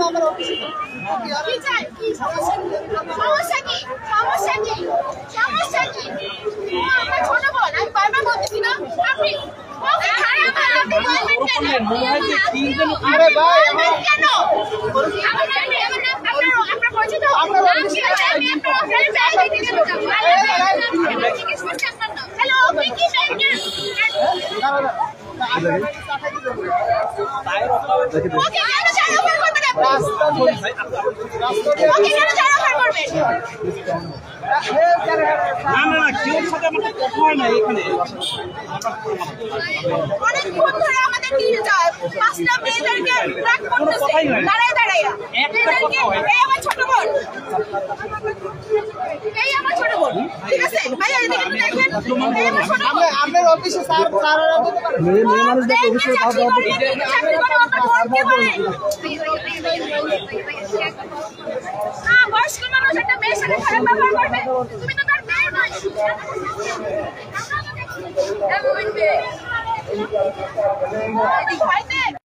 কি চাই কি সমস্যা কি সমস্যা কি সমস্যা কি আমরা ছোট বোন আমি বারবার বলতেছি না আপনি ওকে খারাপ আপনি বলবেন কেন আরে ভাই কেন আপনার পরিচিত আপনার হ্যালো আপনি কি চাইছেন ওকে কেন চাই অফার করবেন ওকে কেন চাই অফার করবেন না কেউ সাথে আমাকে কথা হয় না এখানে অনেকক্ষণ ধরে আমাদের নিয়ে যায় পাঁচটা মেয়েদেরকে ট্র্যাক করতেছে দাঁড়ায় দাঁড়ায় মেয়েদেরকে এই আমার ছোট বোন এই আমার ছোট বোন ঠিক আছে ভাইয়া এদিকে একটু দেখেন এই আমার ছোট বোন আপনার অফিসে স্যাররা দিতে পারে মেয়ে মানুষদের অফিসে চাকরি করে আমার বোনকে বলে বয়স্ক মানুষ একটা মেয়ের সাথে খারাপ ব্যবহার করবে তুমি তো তার মেয়ে নয় আমরা তো দেখছি